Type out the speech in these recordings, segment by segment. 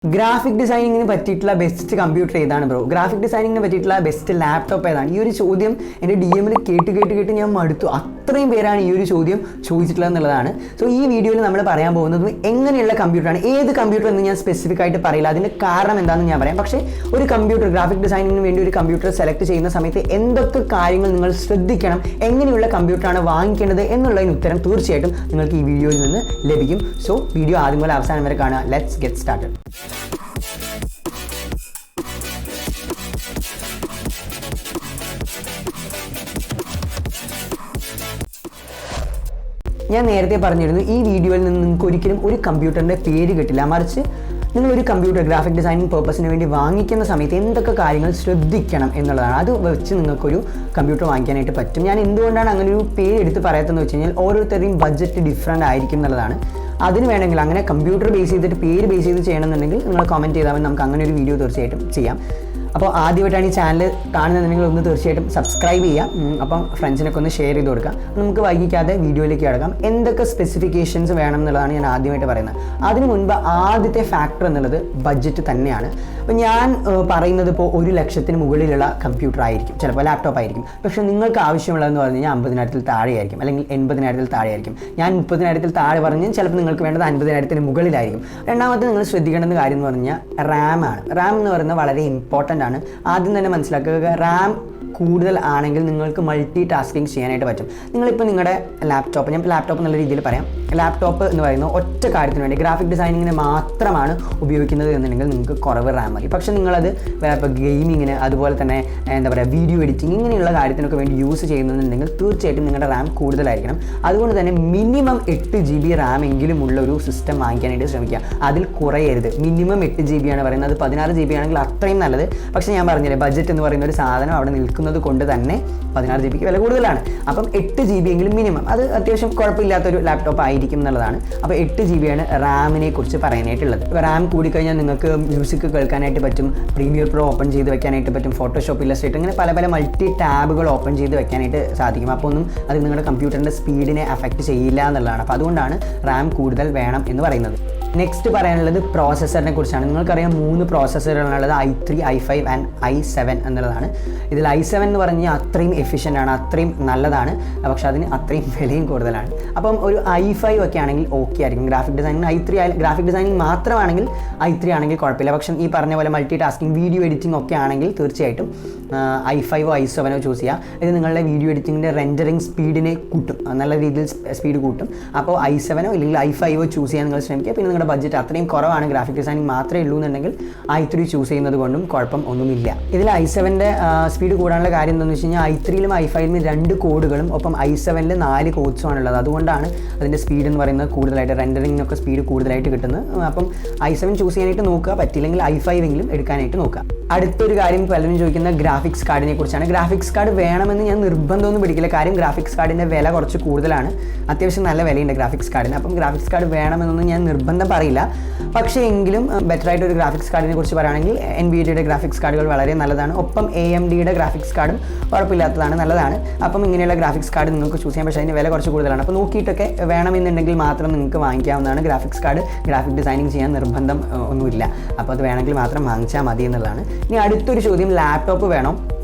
Graphic ഡിസൈനിങ്ങിന് പറ്റിയിട്ടുള്ള best computer ഏതാണ് bro? Graphic ഡിസൈനിങ്ങിന് പറ്റിയിട്ടുള്ള ബെസ്റ്റ് ലാപ്ടോപ്പ് ഏതാണ്? ഈ ഒരു ചോദ്യം എൻ്റെ DM-ൽ കേട്ട് ഞാൻ മടുത്തു. അത്രയും പേരാണ് ഈ ഒരു ചോദ്യം ചോദിച്ചിട്ടുള്ളത് എന്നുള്ളതാണ്. സോ ഈ വീഡിയോയിൽ നമ്മൾ പറയാൻ പോകുന്നത് എങ്ങനെയുള്ള കമ്പ്യൂട്ടറാണ്, ഏത് കമ്പ്യൂട്ടർ എന്ന് ഞാൻ സ്പെസിഫിക് ആയിട്ട് പറയില്ല, അതിൻ്റെ കാരണം എന്താണെന്ന് ഞാൻ പറയാം. പക്ഷേ ഒരു കമ്പ്യൂട്ടർ, ഗ്രാഫിക് ഡിസൈനിങ്ങിന് വേണ്ടി ഒരു കമ്പ്യൂട്ടർ സെലക്ട് ചെയ്യുന്ന സമയത്ത് എന്തൊക്കെ കാര്യങ്ങൾ നിങ്ങൾ ശ്രദ്ധിക്കണം, എങ്ങനെയുള്ള കമ്പ്യൂട്ടറാണ് വാങ്ങിക്കേണ്ടത് എന്നുള്ളതിന് ഉത്തരം തീർച്ചയായിട്ടും നിങ്ങൾക്ക് ഈ വീഡിയോയിൽ നിന്ന് ലഭിക്കും. സോ വീഡിയോ ആദ്യം മുതൽ അവസാനം വരെ കാണുക. Let's get started. ഞാൻ നേരത്തെ പറഞ്ഞിരുന്നു, ഈ വീഡിയോയിൽ നിന്ന് നിങ്ങൾക്ക് ഒരിക്കലും ഒരു കമ്പ്യൂട്ടറിൻ്റെ പേര് കിട്ടില്ല, മറിച്ച് നിങ്ങളൊരു കമ്പ്യൂട്ടർ ഗ്രാഫിക് ഡിസൈനിങ് പർപ്പസിന് വേണ്ടി വാങ്ങിക്കുന്ന സമയത്ത് എന്തൊക്കെ കാര്യങ്ങൾ ശ്രദ്ധിക്കണം എന്നുള്ളതാണ്. അത് വെച്ച് നിങ്ങൾക്കൊരു കമ്പ്യൂട്ടർ വാങ്ങിക്കാനായിട്ട് പറ്റും. ഞാൻ എന്തുകൊണ്ടാണ് അങ്ങനെ ഒരു പേര് എടുത്ത് പറയാത്തതെന്ന് വെച്ച് കഴിഞ്ഞാൽ ഓരോരുത്തരുടെയും ബഡ്ജറ്റ് ഡിഫറൻ്റ് ആയിരിക്കും എന്നുള്ളതാണ്. അതിന് വേണമെങ്കിൽ അങ്ങനെ കമ്പ്യൂട്ടർ ബേസ് ചെയ്തിട്ട് പേര് ബേസ് ചെയ്ത് ചെയ്യണമെന്നുണ്ടെങ്കിൽ നിങ്ങൾ കമൻറ്റ് ചെയ്താൽ മതി, നമുക്ക് അങ്ങനെ ഒരു വീഡിയോ തീർച്ചയായിട്ടും ചെയ്യാം. അപ്പോൾ ആദ്യമായിട്ടാണ് ഈ ചാനൽ കാണുന്നതെങ്കിൽ ഒന്ന് തീർച്ചയായിട്ടും സബ്സ്ക്രൈബ് ചെയ്യാം. അപ്പം ഫ്രണ്ട്സിനൊക്കെ ഒന്ന് ഷെയർ ചെയ്ത് കൊടുക്കാം. നമുക്ക് വൈകിക്കാതെ വീഡിയോയിലേക്ക് കിടക്കാം. എന്തൊക്കെ സ്പെസിഫിക്കേഷൻസ് വേണം എന്നുള്ളതാണ് ഞാൻ ആദ്യമായിട്ട് പറയുന്നത്. അതിന് മുൻപ് ആദ്യത്തെ ഫാക്ടർ എന്നുള്ളത് ബഡ്ജറ്റ് തന്നെയാണ്. അപ്പോൾ ഞാൻ പറയുന്നത് ഇപ്പോൾ 1 ലക്ഷത്തിന് മുകളിലുള്ള കമ്പ്യൂട്ടർ ആയിരിക്കും, ചിലപ്പോൾ ലാപ്ടോപ്പ് ആയിരിക്കും. പക്ഷേ നിങ്ങൾക്ക് ആവശ്യമുള്ളതെന്ന് പറഞ്ഞു കഴിഞ്ഞാൽ 50,000-ൽ താഴെയായിരിക്കും, അല്ലെങ്കിൽ 80,000-ൽ താഴെയായിരിക്കും. ഞാൻ 30,000-ൽ താഴെ പറഞ്ഞാൽ ചിലപ്പോൾ നിങ്ങൾക്ക് വേണ്ടത് 50,000-ന് മുകളിലായിരിക്കും. രണ്ടാമത്തെ നിങ്ങൾ ശ്രദ്ധിക്കേണ്ട കാര്യം എന്ന് പറഞ്ഞാൽ റാം ആണ്. റാം എന്ന് പറയുന്നത് വളരെ ഇമ്പോർട്ടൻ്റ് ആണ്. ആദ്യം തന്നെ മനസ്സിലാക്കുക, റാം കൂടുതൽ ആണെങ്കിൽ നിങ്ങൾക്ക് മൾട്ടി ടാസ്കിങ് ചെയ്യാനായിട്ട് പറ്റും. നിങ്ങളിപ്പോൾ നിങ്ങളുടെ ലാപ്ടോപ്പ്, ഞാൻ ലാപ്ടോപ്പ് എന്നുള്ള രീതിയിൽ പറയാം, ലാപ്ടോപ്പ് എന്ന് പറയുന്നത് ഒറ്റ കാര്യത്തിന് വേണ്ടി ഗ്രാഫിക് ഡിസൈനിങ്ങിന് മാത്രമാണ് ഉപയോഗിക്കുന്നത് എന്നുണ്ടെങ്കിൽ നിങ്ങൾക്ക് കുറവ് റാം മതി. പക്ഷേ നിങ്ങളത് ഇപ്പോൾ ഗെയിമിങ്ങിന്, അതുപോലെ തന്നെ എന്താ പറയുക, വീഡിയോ എഡിറ്റിംഗ് ഇങ്ങനെയുള്ള കാര്യത്തിനൊക്കെ വേണ്ടി യൂസ് ചെയ്യുന്നുണ്ടെങ്കിൽ തീർച്ചയായിട്ടും നിങ്ങളുടെ റാം കൂടുതലായിരിക്കണം. അതുകൊണ്ട് തന്നെ മിനിമം 8 GB റാം എങ്കിലും ഉള്ള ഒരു സിസ്റ്റം വാങ്ങിക്കാനായിട്ട് ശ്രമിക്കുക. അതിൽ കുറയരുത്. മിനിമം 8 GB ആണ് പറയുന്നത്. 16 GB ആണെങ്കിൽ അത്രയും നല്ലത്. പക്ഷേ ഞാൻ പറഞ്ഞില്ലേ, ബഡ്ജറ്റ് എന്ന് പറയുന്ന ഒരു സാധനം അവിടെ നിൽക്കുന്നത് കൊണ്ട് തന്നെ 16 GB വില കൂടുതലാണ്. അപ്പം 8 GB എങ്കിലും മിനിമം, അത് അത്യാവശ്യം കുഴപ്പമില്ലാത്തൊരു ലാപ്ടോപ്പ് ആയിരിക്കും എന്നുള്ളതാണ്. അപ്പോൾ 8 GB ആണ് റാമിനെ കുറിച്ച് പറയാനായിട്ടുള്ളത്. രാം കൂടിക്കഴിഞ്ഞാൽ നിങ്ങൾക്ക് മ്യൂസിക് കേൾക്കാനായിട്ട് പറ്റും, പ്രീമിയർ പ്രോ ഓപ്പൺ ചെയ്ത് വെക്കാനായിട്ട് പറ്റും, ഫോട്ടോഷോപ്പ്, ഇല്ലസ്ട്രേറ്റർ, അങ്ങനെ പല മൾട്ടി ടാബുകൾ ഓപ്പൺ ചെയ്ത് വെക്കാനായിട്ട് സാധിക്കും. അപ്പോൾ ഒന്നും അത് നിങ്ങളുടെ കമ്പ്യൂട്ടറിൻ്റെ സ്പീഡിനെ അഫക്റ്റ് ചെയ്യില്ല എന്നുള്ളതാണ്. അപ്പോൾ അതുകൊണ്ടാണ് റാം കൂടുതൽ വേണം എന്ന് പറയുന്നത്. നെക്സ്റ്റ് പറയാനുള്ളത് പ്രോസസ്സറിനെ കുറിച്ചാണ്. നിങ്ങൾക്കറിയാം 3 പ്രോസസ്സറുകളാണുള്ളത്, i3, i5 ആൻഡ് i7 എന്നുള്ളതാണ്. ഇതിൽ i7 എന്ന് പറഞ്ഞാൽ അത്രയും എഫിഷ്യൻ്റ് ആണ്, അത്രയും നല്ലതാണ്, പക്ഷെ അതിന് അത്രയും വിലയും കൂടുതലാണ്. അപ്പം ഒരു i5 ഒക്കെ ആണെങ്കിൽ ഓക്കെ ആയിരിക്കും. Graphic designing i3 graphic designing മാത്രമാണെങ്കിൽ i3 ആണെങ്കിൽ കുഴപ്പമില്ല. പക്ഷേ ഈ പറഞ്ഞ പോലെ മൾട്ടി ടാസ്കിങ്, വീഡിയോ എഡിറ്റിംഗ് ഒക്കെ ആണെങ്കിൽ തീർച്ചയായിട്ടും i5-ഓ i7-ഓ ചൂസ് ചെയ്യുക. ഇത് നിങ്ങളുടെ വീഡിയോ എഡിറ്റിങ്ങിൻ്റെ റെൻഡറിങ് സ്പീഡിനെ കൂട്ടും, നല്ല രീതിയിൽ സ്പീഡ് കൂട്ടും. അപ്പോൾ i7-ഓ ഇല്ലെങ്കിൽ i5-ഓ ചൂസ് ചെയ്യാൻ നിങ്ങൾ ശ്രമിക്കുക. പിന്നെ നിങ്ങളുടെ ബഡ്ജറ്റ് അത്രയും കുറവാണ്, ഗ്രാഫിക് ഡിസൈനിങ് മാത്രമേ ഉള്ളൂ എന്നുണ്ടെങ്കിൽ i3 ചൂസ് ചെയ്യുന്നത് കൊണ്ടും കുഴപ്പം ഒന്നുമില്ല. ഇതിൽ i7-ൻ്റെ സ്പീഡ് കൂടാനുള്ള കാര്യം എന്താണെന്ന് വെച്ച് കഴിഞ്ഞാൽ i3-ലും i5-ലും 2 കോഡുകളും ഒപ്പം i7-ൽ 4 കോഡ്സും ആണുള്ളത്. അതുകൊണ്ടാണ് അതിൻ്റെ സ്പീഡ് എന്ന് പറയുന്നത് കൂടുതലായിട്ട്, റെൻഡറിങ്ങിനൊക്കെ സ്പീഡ് കൂടുതലായിട്ട് കിട്ടുന്നത്. അപ്പം i7 ചൂസ് ചെയ്യാനായിട്ട് നോക്കുക, പറ്റില്ലെങ്കിൽ i5 എങ്കിലും എടുക്കാനായിട്ട് നോക്കുക. അടുത്തൊരു കാര്യം പലരും ചോദിക്കുന്ന ഗ്രാഫിക്സ് കാർഡിനെ കുറിച്ചാണ്. ഗ്രാഫിക്സ് കാർഡ് വേണമെന്ന് ഞാൻ നിർബന്ധമൊന്നും പിടിക്കില്ല, കാര്യം ഗ്രാഫിക്സ് കാർഡിൻ്റെ വില കുറച്ച് കൂടുതലാണ്, അത്യാവശ്യം നല്ല വിലയുണ്ട് ഗ്രാഫിക്സ് കാർഡിന്. അപ്പം ഗ്രാഫിക്സ് കാർഡ് വേണമെന്നൊന്നും ഞാൻ നിർബന്ധം പറയില്ല. പക്ഷേ എങ്കിലും ബെറ്ററായിട്ട് ഒരു ഗ്രാഫിക്സ് കാർഡിനെ കുറിച്ച് പറയുകയാണെങ്കിൽ NVIDIAയുടെ ഗ്രാഫിക്സ് കാർഡുകൾ വളരെ നല്ലതാണ്, ഒപ്പം AMDയുടെ ഗ്രാഫിക്സ് കാർഡും കുഴപ്പമില്ലാത്തതാണ്, നല്ലതാണ്. അപ്പം ഇങ്ങനെയുള്ള ഗ്രാഫിക്സ് കാർഡ് നിങ്ങൾക്ക് ചൂസ് ചെയ്യാം. പക്ഷേ അതിന് വില കുറച്ച് കൂടുതലാണ്. അപ്പോൾ നോക്കിയിട്ടൊക്കെ വേണമെന്നുണ്ടെങ്കിൽ മാത്രം നിങ്ങൾക്ക് വാങ്ങിക്കാവുന്നതാണ്. ഗ്രാഫിക്സ് കാർഡ് ഗ്രാഫിക് ഡിസൈനിങ് ചെയ്യാൻ നിർബന്ധം ഒന്നുമില്ല. അപ്പോൾ അത് വേണമെങ്കിൽ മാത്രം വാങ്ങിച്ചാൽ മതി എന്നുള്ളതാണ്. ഇനി അടുത്തൊരു ചോദ്യം, ലാപ്ടോപ്പ് വേണോ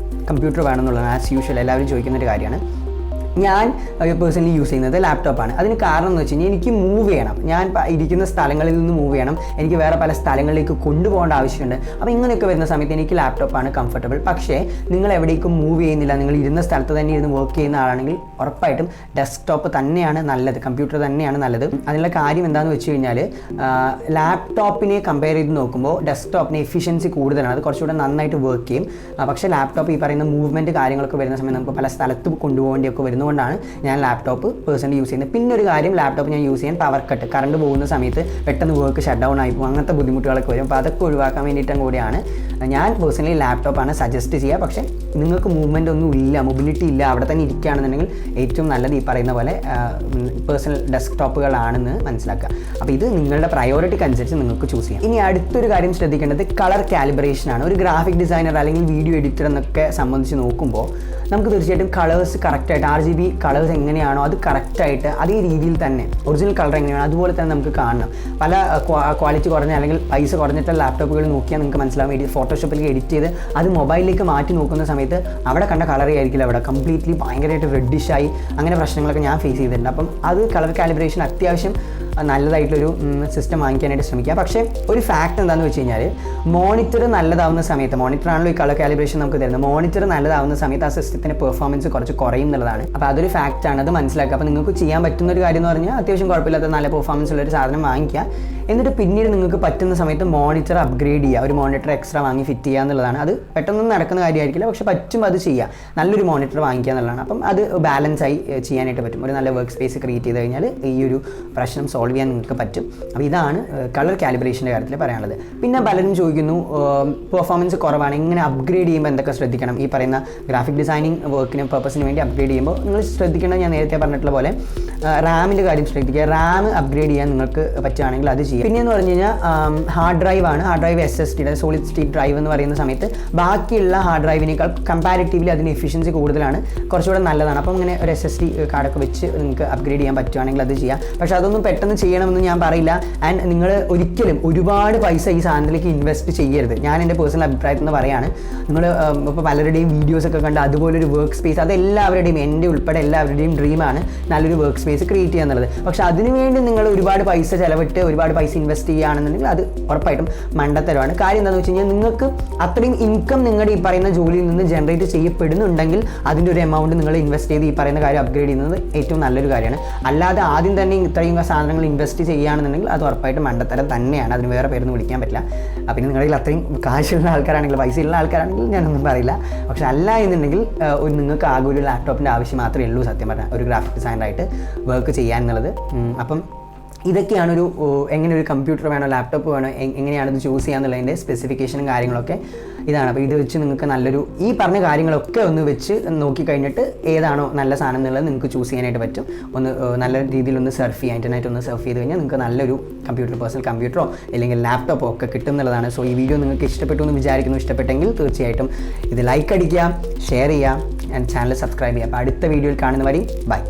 കമ്പ്യൂട്ടർ വേണം എന്നുള്ളതാണ്. ആസ് യൂഷ്വൽ എല്ലാവരും ചോദിക്കുന്നൊരു കാര്യമാണ്. ഞാൻ പേഴ്സണലി യൂസ് ചെയ്യുന്നത് ലാപ്ടോപ്പാണ്. അതിന് കാരണം എന്ന് വെച്ച് കഴിഞ്ഞാൽ എനിക്ക് മൂവ് ചെയ്യണം, ഞാൻ ഇരിക്കുന്ന സ്ഥലങ്ങളിൽ നിന്ന് മൂവ് ചെയ്യണം, എനിക്ക് വേറെ പല സ്ഥലങ്ങളിലേക്ക് കൊണ്ടുപോകേണ്ട ആവശ്യമുണ്ട്. അപ്പോൾ ഇങ്ങനെയൊക്കെ വരുന്ന സമയത്ത് എനിക്ക് ലാപ്ടോപ്പാണ് കംഫർട്ടബിൾ. പക്ഷേ നിങ്ങൾ എവിടേക്കും മൂവ് ചെയ്യുന്നില്ല, നിങ്ങൾ ഇരുന്ന സ്ഥലത്ത് തന്നെ ഇരുന്ന് വർക്ക് ചെയ്യുന്ന ആളാണെങ്കിൽ ഉറപ്പായിട്ടും ഡെസ്ക്ടോപ്പ് തന്നെയാണ് നല്ലത്, കമ്പ്യൂട്ടർ തന്നെയാണ് നല്ലത്. അതിനുള്ള കാര്യം എന്താണെന്ന് വെച്ച് കഴിഞ്ഞാൽ ലാപ്ടോപ്പിനെ കമ്പയർ ചെയ്ത് നോക്കുമ്പോൾ ഡെസ്ക്ടോപ്പിന് എഫിഷ്യൻസി കൂടുതലാണ്, അത് കുറച്ചുകൂടെ നന്നായിട്ട് വർക്ക് ചെയ്യും. പക്ഷേ ലാപ്ടോപ്പ് ഈ പറയുന്ന മൂവ്മെൻറ്റ് കാര്യങ്ങളൊക്കെ വരുന്ന സമയത്ത് നമുക്ക് പല സ്ഥലത്ത് കൊണ്ടുപോകേണ്ടിയൊക്കെ വരുന്നു. അതുകൊണ്ടാണ് ഞാൻ ലാപ്ടോപ്പ് പേഴ്സണലി യൂസ് ചെയ്യുന്നത്. പിന്നെ ഒരു കാര്യം, ലാപ്ടോപ്പ് ഞാൻ യൂസ് ചെയ്യാൻ പവർ കട്ട്, കറണ്ട് പോകുന്ന സമയത്ത് പെട്ടെന്ന് വർക്ക് ഷട്ട് ഡൗൺ ആയി പോകും, അങ്ങനത്തെ ബുദ്ധിമുട്ടുകളൊക്കെ വരും. അപ്പോൾ അതൊക്കെ ഒഴിവാക്കാൻ വേണ്ടിയിട്ടും കൂടിയാണ് ഞാൻ പേഴ്സണലി ലാപ്ടോപ്പാണ് സജസ്റ്റ് ചെയ്യുക. പക്ഷേ നിങ്ങൾക്ക് മൂവ്മെൻ്റ് ഒന്നും ഇല്ല, മൊബിലിറ്റി ഇല്ല, അവിടെ തന്നെ ഇരിക്കുകയാണെന്നുണ്ടെങ്കിൽ ഏറ്റവും നല്ലത് ഈ പറയുന്ന പോലെ പേഴ്സണൽ ഡെസ്ക്ടോപ്പുകളാണെന്ന് മനസ്സിലാക്കുക. അപ്പോൾ ഇത് നിങ്ങളുടെ പ്രയോറിറ്റിക്ക് അനുസരിച്ച് നിങ്ങൾക്ക് ചൂസ് ചെയ്യാം. ഇനി അടുത്തൊരു കാര്യം ശ്രദ്ധിക്കേണ്ടത് കളർ കാലിബ്രേഷൻ ആണ്. ഒരു ഗ്രാഫിക് ഡിസൈനർ അല്ലെങ്കിൽ വീഡിയോ എഡിറ്റർ എന്നൊക്കെ സംബന്ധിച്ച് നോക്കുമ്പോൾ നമുക്ക് തീർച്ചയായിട്ടും കളേഴ്സ് കറക്റ്റായിട്ട് RGB RGB കളേഴ്സ് എങ്ങനെയാണോ അത് കറക്റ്റായിട്ട് അതേ രീതിയിൽ തന്നെ ഒറിജിനൽ കളർ എങ്ങനെയാണോ അതുപോലെ തന്നെ നമുക്ക് കാണണം. പല ക്വാളിറ്റി കുറഞ്ഞ അല്ലെങ്കിൽ പൈസ കുറഞ്ഞിട്ടുള്ള ലാപ്ടോപ്പുകൾ നോക്കിയാൽ നിങ്ങൾക്ക് മനസ്സിലാവും, ഫോട്ടോഷോപ്പിലേക്ക് എഡിറ്റ് ചെയ്ത് അത് മൊബൈലിലേക്ക് മാറ്റി നോക്കുന്ന സമയത്ത് അവിടെ കണ്ട കളറേ ആയിരിക്കില്ല, അവിടെ കംപ്ലീറ്റ്ലി ഭയങ്കരമായിട്ട് റെഡിഷായി അങ്ങനെ പ്രശ്നങ്ങളൊക്കെ ഞാൻ ഫേസ് ചെയ്തിട്ടുണ്ട്. അപ്പം അത് കളർ കാലിബ്രേഷൻ അത്യാവശ്യം നല്ലതായിട്ടുള്ളൊരു സിസ്റ്റം വാങ്ങിക്കാനായിട്ട് ശ്രമിക്കുക. പക്ഷേ ഒരു ഫാക്ട് എന്താണെന്ന് വെച്ച് കഴിഞ്ഞാൽ മോണിറ്റർ നല്ലതാവുന്ന സമയത്ത്, മോണിറ്ററാണല്ലോ ഈ കളർ കാലിബ്രേഷൻ നമുക്ക് തരുന്നത്, മോണിറ്റർ നല്ലതാവുന്ന സമയത്ത് ആ സിസ്റ്റത്തിൻ്റെ പെർഫോമൻസ് കുറച്ച് കുറയും എന്നുള്ളതാണ്. അപ്പോൾ അതൊരു ഫാക്റ്റാണ്, അത് മനസ്സിലാക്കുക. അപ്പോൾ നിങ്ങൾക്ക് ചെയ്യാൻ പറ്റുന്ന ഒരു കാര്യം എന്ന് പറഞ്ഞാൽ അത്യാവശ്യം കുഴപ്പമില്ലാത്ത നല്ല പെർഫോമൻസ് ഉള്ളൊരു സാധനം വാങ്ങിക്കുക. എന്നിട്ട് പിന്നീട് നിങ്ങൾക്ക് പറ്റുന്ന സമയത്ത് മോണിറ്റർ അപ്ഗ്രേഡ് ചെയ്യുക, ഒരു മോണിറ്റർ എക്സ്ട്രാ വാങ്ങി ഫിറ്റ് ചെയ്യുക എന്നുള്ളതാണ്. അത് പെട്ടെന്നൊന്നും നടക്കുന്ന കാര്യമായിരിക്കില്ല, പക്ഷേ പറ്റുമ്പോൾ അത് ചെയ്യുക, നല്ലൊരു മോണിറ്റർ വാങ്ങിക്കുക എന്നുള്ളതാണ്. അപ്പം അത് ബാലൻസായി ചെയ്യാനായിട്ട് പറ്റും. ഒരു നല്ല വർക്ക് സ്പേസ് ക്രിയേറ്റ് ചെയ്ത് കഴിഞ്ഞാൽ ഈ ഒരു പ്രശ്നം സോൾവ് ചെയ്യാൻ നിങ്ങൾക്ക് പറ്റും. അപ്പോൾ ഇതാണ് കളർ കാലിബ്രേഷൻ്റെ കാര്യത്തിൽ പറയാനുള്ളത്. പിന്നെ പലരും ചോദിക്കുന്നു പെർഫോമൻസ് കുറവാണ്, ഇങ്ങനെ അപ്ഗ്രേഡ് ചെയ്യുമ്പോൾ എന്തൊക്കെ ശ്രദ്ധിക്കണം? ഈ പറയുന്ന ഗ്രാഫിക് ഡിസൈനിങ് വർക്കിന് പർപ്പസിന് വേണ്ടി അപ്ഗ്രേഡ് ചെയ്യുമ്പോൾ നിങ്ങൾ ശ്രദ്ധിക്കേണ്ടത് ഞാൻ നേരത്തെ പറഞ്ഞിട്ടുള്ള പോലെ റാമിൻ്റെ കാര്യം ശ്രദ്ധിക്കുക. റാം അപ്ഗ്രേഡ് ചെയ്യാൻ നിങ്ങൾക്ക് പറ്റുകയാണെങ്കിൽ അത് ചെയ്യുക. പിന്നെയെന്ന് പറഞ്ഞു കഴിഞ്ഞാൽ ഹാർഡ് ഡ്രൈവ് ആണ്. Hard drive SSD solid state drive എന്ന് പറയുന്ന സമയത്ത് ബാക്കിയുള്ള ഹാർഡ് ഡ്രൈവിനേക്കാൾ കമ്പാരിറ്റീവ്ലി അതിന് എഫിഷ്യൻസി കൂടുതലാണ്, കുറച്ചുകൂടെ നല്ലതാണ്. അപ്പം ഇങ്ങനെ ഒരു SSD കാർഡൊക്കെ വെച്ച് നിങ്ങൾക്ക് അപ്ഗ്രേഡ് ചെയ്യാൻ പറ്റുകയാണെങ്കിൽ അത് ചെയ്യാം. പക്ഷേ അതൊന്നും പെട്ടെന്ന് ചെയ്യണമെന്ന് ഞാൻ പറയില്ല. ആൻഡ് നിങ്ങൾ ഒരിക്കലും ഒരുപാട് പൈസ ഈ സാധനത്തിലേക്ക് ഇൻവെസ്റ്റ് ചെയ്യരുത്. ഞാൻ എൻ്റെ പേഴ്സണൽ അഭിപ്രായത്തിൽ നിന്ന് പറയാണ്. നിങ്ങൾ ഇപ്പോൾ പലരുടെയും വീഡിയോസൊക്കെ കണ്ട് അതുപോലൊരു വർക്ക് സ്പേസ്, അതെല്ലാവരുടെയും, എൻ്റെ ഉൾപ്പെടെ എല്ലാവരുടെയും ഡ്രീമാണ് നല്ലൊരു വർക്ക് സ്പേസ് ക്രിയേറ്റ് ചെയ്യുക എന്നുള്ളത്. പക്ഷേ അതിനുവേണ്ടി നിങ്ങൾ ഒരുപാട് പൈസ ചിലവിട്ട് ഒരുപാട് പൈസ ഇൻവെസ്റ്റ് ചെയ്യുകയാണെന്നുണ്ടെങ്കിൽ അത് ഉറപ്പായിട്ടും മണ്ടത്തരമാണ്. കാര്യം എന്താണെന്ന് വെച്ച് കഴിഞ്ഞാൽ നിങ്ങൾക്ക് അത്രയും ഇൻകം നിങ്ങളുടെ ഈ പറയുന്ന ജോലിയിൽ നിന്ന് ജനറേറ്റ് ചെയ്യപ്പെടുന്നുണ്ടെങ്കിൽ അതിൻ്റെ ഒരു എമൗണ്ട് നിങ്ങൾ ഇൻവെസ്റ്റ് ചെയ്ത് ഈ പറയുന്ന കാര്യം അപ്ഗ്രേഡ് ചെയ്യുന്നത് ഏറ്റവും നല്ലൊരു കാര്യമാണ്. അല്ലാതെ ആദ്യം തന്നെ ഇത്രയും സാധനങ്ങൾ ഇൻവെസ്റ്റ് ചെയ്യുകയാണെന്നുണ്ടെങ്കിൽ അത് ഉറപ്പായിട്ടും മണ്ടത്തരം തന്നെയാണ്. അതിന് വേറെ പേരൊന്നും വിളിക്കാൻ പറ്റില്ല. പിന്നെ നിങ്ങളിൽ അത്രയും കാശുള്ള ആൾക്കാരാണെങ്കിൽ, പൈസയുള്ള ആൾക്കാരാണെങ്കിൽ ഞാനൊന്നും പറയില്ല. പക്ഷേ അല്ല എന്നുണ്ടെങ്കിൽ നിങ്ങൾക്ക് ആകെ ഒരു ലാപ്ടോപ്പിൻ്റെ ആവശ്യം മാത്രമേ ഉള്ളൂ സത്യം പറഞ്ഞാൽ ഒരു ഗ്രാഫിക് ഡിസൈനറായിട്ട് വർക്ക് ചെയ്യാൻ എന്നുള്ളത്. അപ്പം ഇതൊക്കെയാണ് എങ്ങനെ ഒരു കമ്പ്യൂട്ടർ വേണോ ലാപ്ടോപ്പ് വേണോ എങ്ങനെയാണത് ചൂസ് ചെയ്യാന്നുള്ളതിൻ്റെ സ്പെസിഫിക്കേഷനും കാര്യങ്ങളൊക്കെ ഇതാണ്. അപ്പോൾ ഇത് വെച്ച് നിങ്ങൾക്ക് നല്ലൊരു ഈ പറഞ്ഞ കാര്യങ്ങളൊക്കെ ഒന്ന് വെച്ച് നോക്കിക്കഴിഞ്ഞിട്ട് ഏതാണോ നല്ല സാധനം എന്നുള്ളത് നിങ്ങൾക്ക് ചൂസ് ചെയ്യാനായിട്ട് പറ്റും. ഒന്ന് നല്ല രീതിയിലൊന്ന് സർഫ് ചെയ്യുക, ഇൻ്റർനെറ്റ് ഒന്ന് സർഫ് ചെയ്ത് കഴിഞ്ഞാൽ നിങ്ങൾക്ക് നല്ലൊരു പേഴ്സണൽ കമ്പ്യൂട്ടറോ അല്ലെങ്കിൽ ലാപ്ടോപ്പോ ഒക്കെ കിട്ടും എന്നുള്ളതാണ്. സോ ഈ വീഡിയോ നിങ്ങൾക്ക് ഇഷ്ടപ്പെട്ടു എന്ന് വിചാരിക്കുന്നു. ഇഷ്ടപ്പെട്ടെങ്കിൽ തീർച്ചയായിട്ടും ഇത് ലൈക്ക് അടിക്കുക, ഷെയർ ചെയ്യുക ആൻഡ് ചാനൽ സബ്സ്ക്രൈബ് ചെയ്യുക. അപ്പോൾ അടുത്ത വീഡിയോയിൽ കാണുന്നവരെയും ബൈ.